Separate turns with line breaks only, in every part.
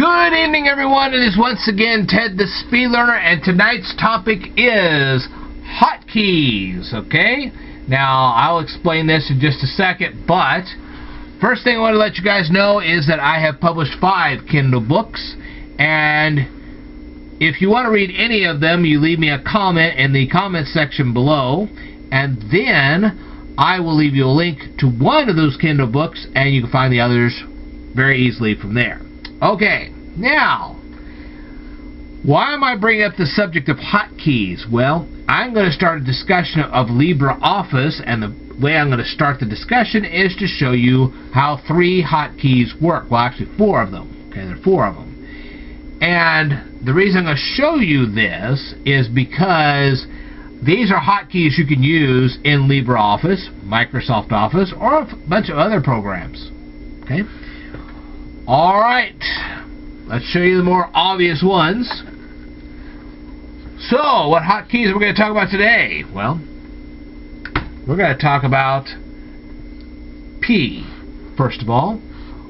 Good evening, everyone. It is once again Ted the Speed Learner, and tonight's topic is hotkeys. Okay? Now, I'll explain this in just a second, but first thing I want to let you guys know is that I have published 5 Kindle books, and if you want to read any of them, you leave me a comment in the comment section below, and then I will leave you a link to one of those Kindle books, and you can find the others very easily from there. Okay, now, why am I bringing up the subject of hotkeys? Well, I'm going to start a discussion of LibreOffice, and the way I'm going to start the discussion is to show you how 3 hotkeys work. Well, actually 4 of them. Okay, there are 4 of them. And the reason I'm going to show you this is because these are hotkeys you can use in LibreOffice, Microsoft Office, or a bunch of other programs. Okay? Alright, let's show you the more obvious ones. So, what hotkeys are we going to talk about today? Well, we're going to talk about P, first of all.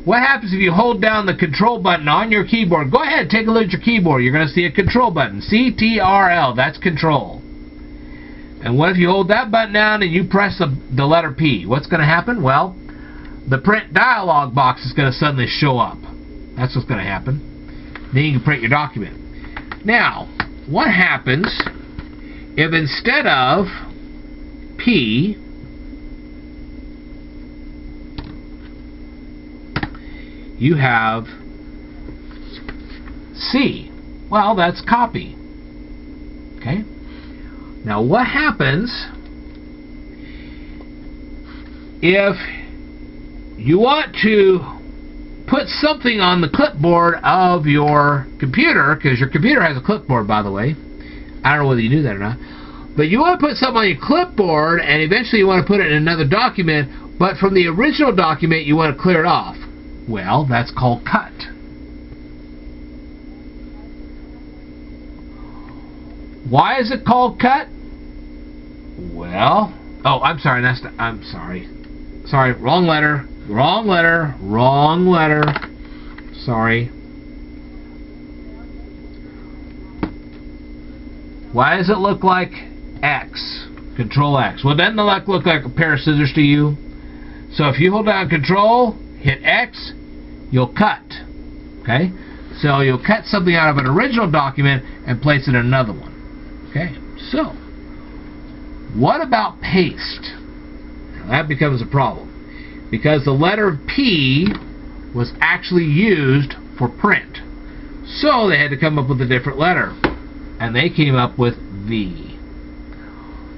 What happens if you hold down the control button on your keyboard? Go ahead, take a look at your keyboard. You're going to see a control button. CTRL, that's control. And what if you hold that button down and you press the letter P? What's going to happen? Well, the print dialog box is going to suddenly show up. That's what's going to happen. Then you can print your document. Now, what happens if instead of P, you have C? Well, that's copy. Okay? Now, what happens if you want to put something on the clipboard of your computer, because your computer has a clipboard, by the way. I don't know whether you knew that or not. But you want to put something on your clipboard, and eventually you want to put it in another document, but from the original document you want to clear it off. Well, that's called cut. Why is it called cut? Well, oh, I'm sorry. I'm sorry. Sorry, wrong letter. Wrong letter. Wrong letter. Sorry. Why does it look like X? Control X. Well, doesn't it look like a pair of scissors to you? So if you hold down Control, hit X, you'll cut. Okay? So you'll cut something out of an original document and place it in another one. Okay? So, what about paste? Now that becomes a problem, because the letter P was actually used for print. So they had to come up with a different letter, and they came up with V.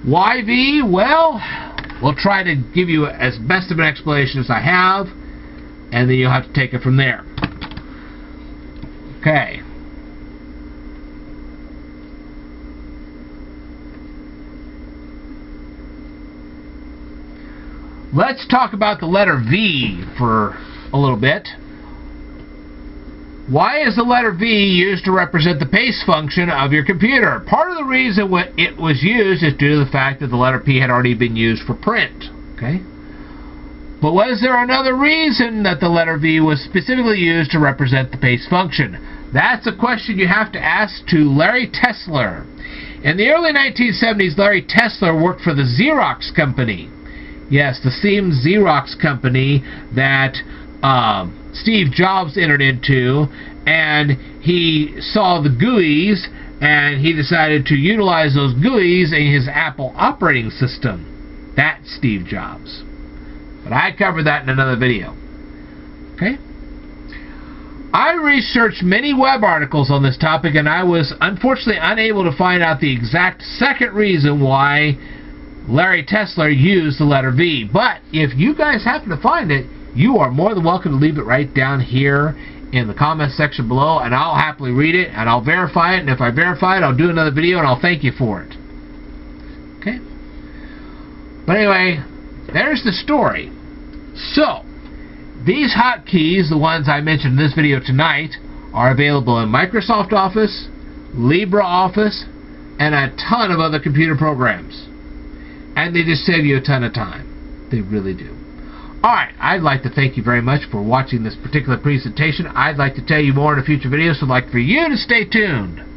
Why V? Well, we'll try to give you as best of an explanation as I have, and then you'll have to take it from there. Okay. Let's talk about the letter V for a little bit. Why is the letter V used to represent the paste function of your computer? Part of the reason it was used is due to the fact that the letter P had already been used for print. Okay? But was there another reason that the letter V was specifically used to represent the paste function? That's a question you have to ask to Larry Tesler. In the early 1970s, Larry Tesler worked for the Xerox company. Yes, the same Xerox company that Steve Jobs entered into, and he saw the GUIs, and he decided to utilize those GUIs in his Apple operating system. That's Steve Jobs. But I covered that in another video. Okay? I researched many web articles on this topic, and I was unfortunately unable to find out the exact second reason why Larry Tesler used the letter V. But if you guys happen to find it, you are more than welcome to leave it right down here in the comment section below, and I'll happily read it, and I'll verify it, and if I verify it, I'll do another video, and I'll thank you for it. Okay? But anyway, there's the story. So, these hotkeys, the ones I mentioned in this video tonight, are available in Microsoft Office, LibreOffice, and a ton of other computer programs. And they just save you a ton of time. They really do. Alright, I'd like to thank you very much for watching this particular presentation. I'd like to tell you more in a future video, so I'd like for you to stay tuned.